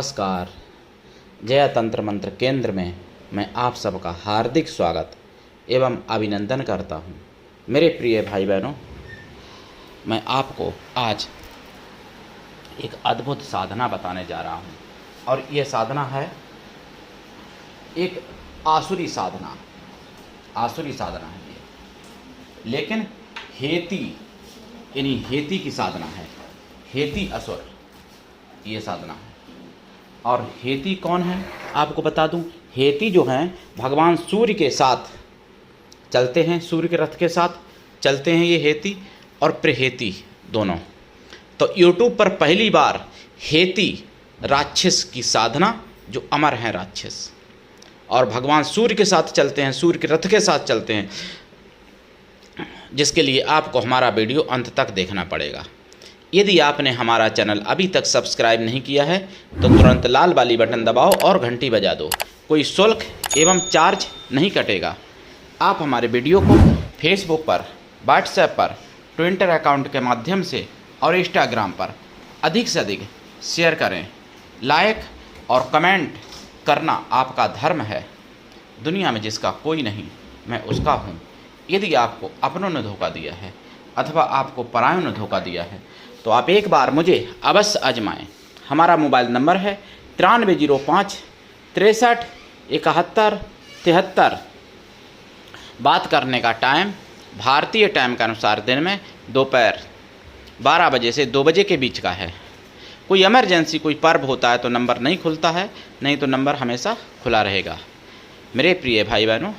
नमस्कार। जया तंत्र मंत्र केंद्र में मैं आप सबका हार्दिक स्वागत एवं अभिनंदन करता हूँ। मेरे प्रिय भाई बहनों, मैं आपको आज एक अद्भुत साधना बताने जा रहा हूँ और यह साधना है एक आसुरी साधना है ये, लेकिन हेती यानी हेती की साधना है। हेती असुर ये साधना है। और हेती कौन है आपको बता दूं। हेती जो हैं भगवान सूर्य के साथ चलते हैं, सूर्य के रथ के साथ चलते हैं ये हेती और प्रहेती दोनों। तो यूट्यूब पर पहली बार हेती राक्षस की साधना, जो अमर हैं राक्षस और भगवान सूर्य के साथ चलते हैं, सूर्य के रथ के साथ चलते हैं, जिसके लिए आपको हमारा वीडियो अंत तक देखना पड़ेगा। यदि आपने हमारा चैनल अभी तक सब्सक्राइब नहीं किया है तो तुरंत लाल वाली बटन दबाओ और घंटी बजा दो। कोई शुल्क एवं चार्ज नहीं कटेगा। आप हमारे वीडियो को फेसबुक पर, व्हाट्सएप पर, ट्विटर अकाउंट के माध्यम से और इंस्टाग्राम पर अधिक से अधिक शेयर करें। लाइक और कमेंट करना आपका धर्म है। दुनिया में जिसका कोई नहीं, मैं उसका हूँ। यदि आपको अपनों ने धोखा दिया है अथवा आपको परायों ने धोखा दिया है तो आप एक बार मुझे अवश्य आजमाएं। हमारा मोबाइल नंबर है 9305 63 71 73। बात करने का टाइम भारतीय टाइम के अनुसार दिन में दोपहर 12 बजे से 2 बजे के बीच का है। कोई इमरजेंसी, कोई पर्व होता है तो नंबर नहीं खुलता है, नहीं तो नंबर हमेशा खुला रहेगा। मेरे प्रिय भाई बहनों,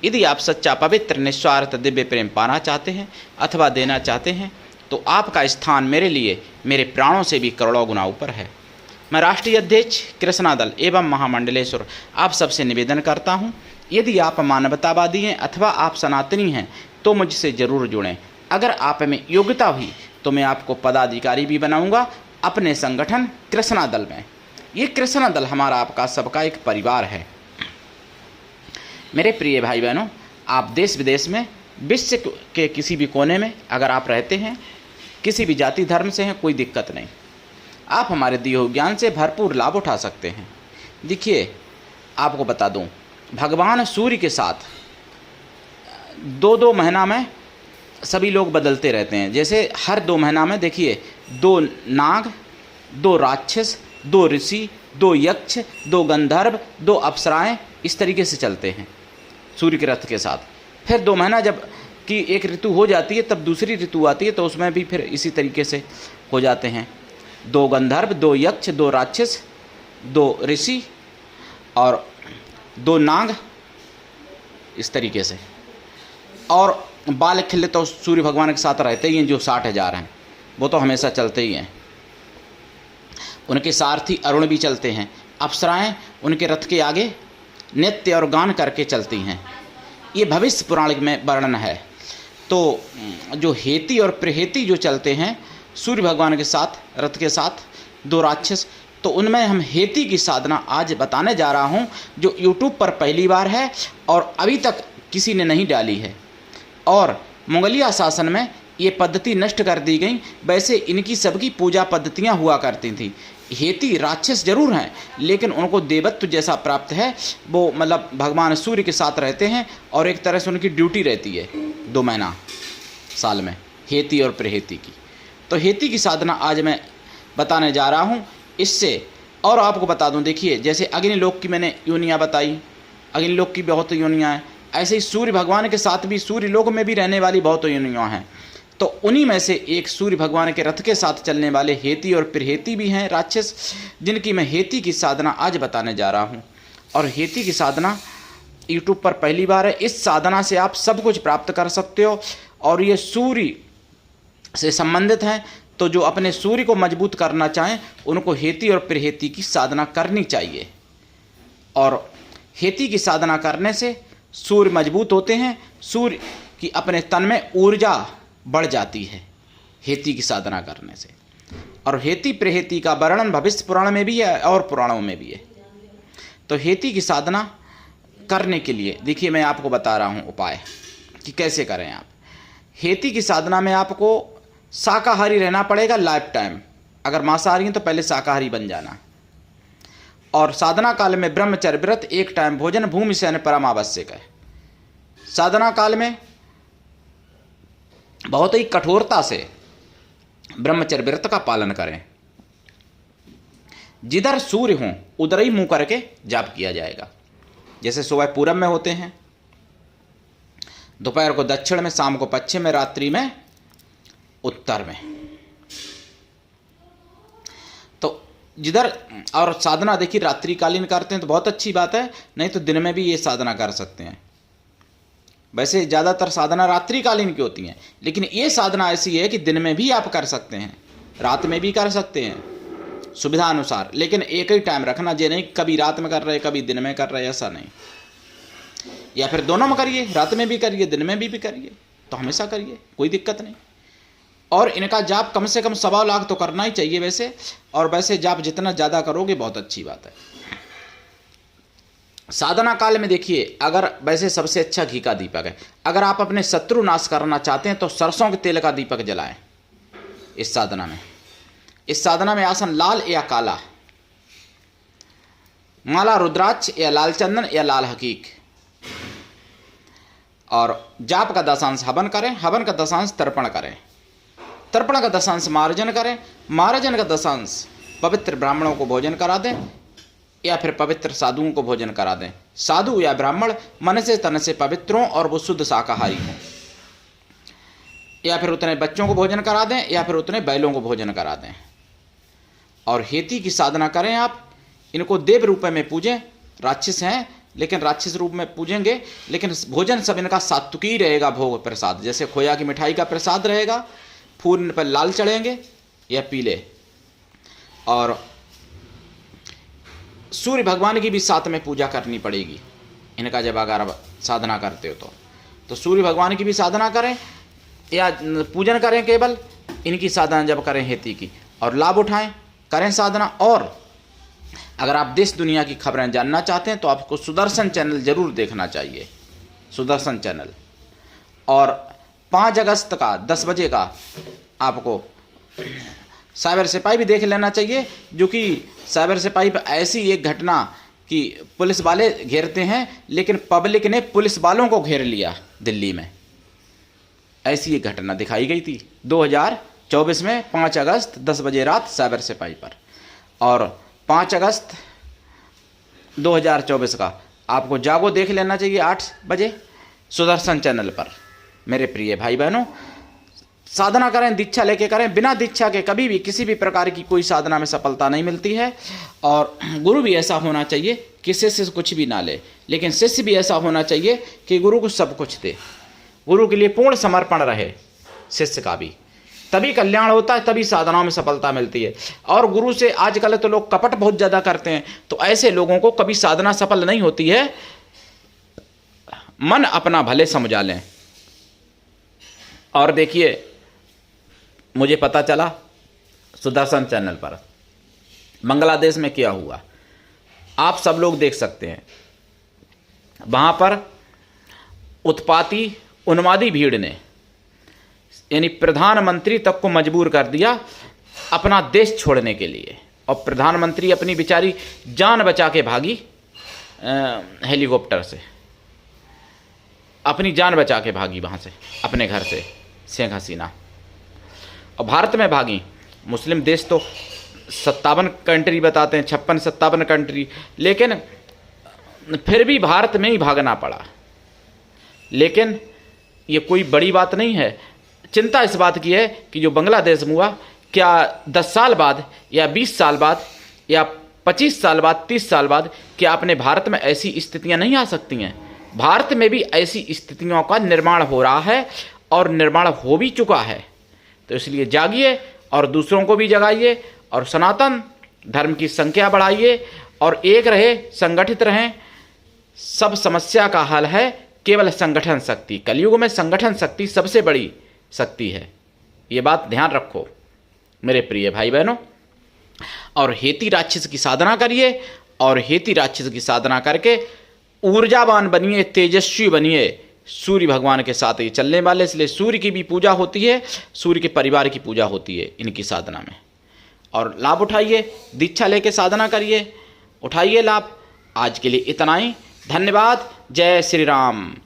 यदि आप सच्चा, पवित्र, निस्वार्थ दिव्य प्रेम पाना चाहते हैं अथवा देना चाहते हैं तो आपका स्थान मेरे लिए मेरे प्राणों से भी करोड़ों गुना ऊपर है। मैं राष्ट्रीय अध्यक्ष कृष्णा दल एवं महामंडलेश्वर आप सबसे निवेदन करता हूं, यदि आप मानवतावादी हैं अथवा आप सनातनी हैं तो मुझसे ज़रूर जुड़ें। अगर आप में योग्यता हुई तो मैं आपको पदाधिकारी भी बनाऊंगा अपने संगठन कृष्णा दल में। ये कृष्णा दल हमारा आपका सबका एक परिवार है। मेरे प्रिय भाई बहनों, आप देश विदेश में, विश्व के किसी भी कोने में अगर आप रहते हैं, किसी भी जाति धर्म से हैं, कोई दिक्कत नहीं। आप हमारे दिए हुए ज्ञान से भरपूर लाभ उठा सकते हैं। देखिए, आपको बता दूं, भगवान सूर्य के साथ 2-2 महीना में सभी लोग बदलते रहते हैं। जैसे हर 2 महीना में देखिए 2 नाग, 2 राक्षस, 2 ऋषि, 2 यक्ष, 2 गंधर्व, 2 अप्सराएं इस तरीके से चलते हैं सूर्य के रथ के साथ। फिर 2 महीना जब कि एक ऋतु हो जाती है तब दूसरी ऋतु आती है तो उसमें भी फिर इसी तरीके से हो जाते हैं। 2 गंधर्व, 2 यक्ष, 2 राक्षस, 2 ऋषि और 2 नाग इस तरीके से। और बाल खिले तो सूर्य भगवान के साथ रहते ही हैं, जो 60,000 हैं वो तो हमेशा चलते ही हैं। उनके सारथी अरुण भी चलते हैं। अप्सराएं उनके रथ के आगे नृत्य और गान करके चलती हैं। ये भविष्य पुराण में वर्णन है। तो जो हेती और प्रहेती जो चलते हैं सूर्य भगवान के साथ, रथ के साथ 2 राक्षस, तो उनमें हम हेती की साधना आज बताने जा रहा हूँ, जो यूट्यूब पर पहली बार है और अभी तक किसी ने नहीं डाली है। और मुगलिया शासन में ये पद्धति नष्ट कर दी गई। वैसे इनकी सबकी पूजा पद्धतियाँ हुआ करती थी। हेती राक्षस जरूर हैं लेकिन उनको देवत्व जैसा प्राप्त है। वो मतलब भगवान सूर्य के साथ रहते हैं और एक तरह से उनकी ड्यूटी रहती है 2 महीना साल में, हेती और प्रहेती की। तो हेती की साधना आज मैं बताने जा रहा हूँ। इससे और आपको बता दूँ, देखिए जैसे अग्निलोक की मैंने योनियाँ बताई, अग्निलोक की बहुत योनियाँ हैं, ऐसे ही सूर्य भगवान के साथ भी सूर्य लोक में भी रहने वाली बहुत योनियाँ हैं। तो उन्हीं में से एक सूर्य भगवान के रथ के साथ चलने वाले हेती और प्रहेती भी हैं राक्षस, जिनकी मैं हेती की साधना आज बताने जा रहा हूं। और हेती की साधना यूट्यूब पर पहली बार है। इस साधना से आप सब कुछ प्राप्त कर सकते हो और ये सूर्य से संबंधित हैं। तो जो अपने सूर्य को मजबूत करना चाहें उनको हेती और प्रहेती की साधना करनी चाहिए। और हेती की साधना करने से सूर्य मजबूत होते हैं, सूर्य की अपने तन में ऊर्जा बढ़ जाती है हेती की साधना करने से। और हेती प्रहेती का वर्णन भविष्य पुराण में भी है और पुराणों में भी है। तो हेती की साधना करने के लिए देखिए मैं आपको बता रहा हूँ उपाय कि कैसे करें आप। हेती की साधना में आपको शाकाहारी रहना पड़ेगा लाइफ टाइम। अगर मांसाहारी हैं तो पहले शाकाहारी बन जाना। और साधना काल में ब्रह्मचर्य व्रत, एक टाइम भोजन, भूमि शयन परम आवश्यक है। साधना काल में बहुत ही कठोरता से ब्रह्मचर्य व्रत का पालन करें। जिधर सूर्य हों उधर ही मुंह करके जाप किया जाएगा। जैसे सुबह पूरब में होते हैं, दोपहर को दक्षिण में, शाम को पश्चिम में, रात्रि में उत्तर में। तो जिधर, और साधना देखिए रात्रिकालीन करते हैं तो बहुत अच्छी बात है, नहीं तो दिन में भी ये साधना कर सकते हैं। वैसे ज़्यादातर साधना रात्रिकालीन की होती हैं, लेकिन ये साधना ऐसी है कि दिन में भी आप कर सकते हैं, रात में भी कर सकते हैं, सुविधा अनुसार। लेकिन एक ही टाइम रखना, ये नहीं कभी रात में कर रहे कभी दिन में कर रहे, ऐसा नहीं। या फिर दोनों में करिए, रात में भी करिए दिन में भी करिए, तो हमेशा करिए, कोई दिक्कत नहीं। और इनका जाप कम से कम 1.25 लाख तो करना ही चाहिए वैसे, और वैसे जाप जितना ज़्यादा करोगे बहुत अच्छी बात है। साधना काल में देखिए, अगर वैसे सबसे अच्छा घी का दीपक है। अगर आप अपने शत्रु नाश करना चाहते हैं तो सरसों के तेल का दीपक जलाएं इस साधना में। इस साधना में आसन लाल या काला, माला रुद्राक्ष या लाल चंदन या लाल हकीक, और जाप का दशांश हवन करें, हवन का दशांश तर्पण करें, तर्पण का दशांश मार्जन करें, मार्जन का दशांश पवित्र ब्राह्मणों को भोजन करा दें या फिर पवित्र साधुओं को भोजन करा दें। साधु या ब्राह्मण मन से तन से पवित्र हों और वो शुद्ध शाकाहारी हों, या फिर उतने बच्चों को भोजन करा दें या फिर उतने बैलों को भोजन करा दें। और हेती की साधना करें आप, इनको देव रूप में पूजें। राक्षस हैं लेकिन राक्षस रूप में पूजेंगे, लेकिन भोजन सब इनका सात्विकी रहेगा। भोग प्रसाद जैसे खोया की मिठाई का प्रसाद रहेगा, फूल पर लाल चढ़ेंगे या पीले। और सूर्य भगवान की भी साथ में पूजा करनी पड़ेगी इनका, जब अगर साधना करते हो तो सूर्य भगवान की भी साधना करें या पूजन करें केवल इनकी साधना जब करें हेती की, और लाभ उठाएं, करें साधना। और अगर आप देश दुनिया की खबरें जानना चाहते हैं तो आपको सुदर्शन चैनल जरूर देखना चाहिए, सुदर्शन चैनल। और 5 अगस्त का 10 बजे का आपको साइबर सिपाही भी देख लेना चाहिए, जो कि साइबर सिपाही पर ऐसी एक घटना कि पुलिस वाले घेरते हैं लेकिन पब्लिक ने पुलिस वालों को घेर लिया दिल्ली में, ऐसी एक घटना दिखाई गई थी 2024 में 5 अगस्त 10 बजे रात साइबर सिपाही पर। और 5 अगस्त 2024 का आपको जागो देख लेना चाहिए 8 बजे सुदर्शन चैनल पर। मेरे प्रिय भाई बहनों, साधना करें, दीक्षा लेके करें। बिना दीक्षा के कभी भी किसी भी प्रकार की कोई साधना में सफलता नहीं मिलती है। और गुरु भी ऐसा होना चाहिए कि शिष्य से कुछ भी ना ले, लेकिन शिष्य भी ऐसा होना चाहिए कि गुरु को सब कुछ दे, गुरु के लिए पूर्ण समर्पण रहे शिष्य का भी, तभी कल्याण होता है, तभी साधनाओं में सफलता मिलती है। और गुरु से आजकल तो लोग कपट बहुत ज़्यादा करते हैं, तो ऐसे लोगों को कभी साधना सफल नहीं होती है। मन अपना भले समझा लें। और देखिए, मुझे पता चला सुदर्शन चैनल पर बांग्लादेश में क्या हुआ, आप सब लोग देख सकते हैं। वहाँ पर उत्पाती उन्मादी भीड़ ने यानी प्रधानमंत्री तक को मजबूर कर दिया अपना देश छोड़ने के लिए। और प्रधानमंत्री अपनी बेचारी जान बचा के भागी, हेलीकॉप्टर से अपनी जान बचा के भागी वहाँ से, अपने घर से, शेख हसीना। और भारत में भागी। मुस्लिम देश तो 57 कंट्री बताते हैं, 56-57 कंट्री, लेकिन फिर भी भारत में ही भागना पड़ा। लेकिन ये कोई बड़ी बात नहीं है। चिंता इस बात की है कि जो बांग्लादेश में हुआ, क्या 10 साल बाद या 20 साल बाद या 25 साल बाद, 30 साल बाद, क्या अपने भारत में ऐसी स्थितियां नहीं आ सकती हैं? भारत में भी ऐसी स्थितियों का निर्माण हो रहा है और निर्माण हो भी चुका है। तो इसलिए जागिए और दूसरों को भी जगाइए और सनातन धर्म की संख्या बढ़ाइए और एक रहे, संगठित रहें। सब समस्या का हल है केवल संगठन शक्ति। कलयुग में संगठन शक्ति सबसे बड़ी शक्ति है, ये बात ध्यान रखो मेरे प्रिय भाई बहनों। और हेती राक्षस की साधना करिए और हेती राक्षस की साधना करके ऊर्जावान बनिए, तेजस्वी बनिए, सूर्य भगवान के साथ ही चलने वाले। इसलिए सूर्य की भी पूजा होती है, सूर्य के परिवार की पूजा होती है इनकी साधना में। और लाभ उठाइए, दीक्षा लेके साधना करिए उठाइए लाभ। आज के लिए इतना ही। धन्यवाद। जय श्री राम।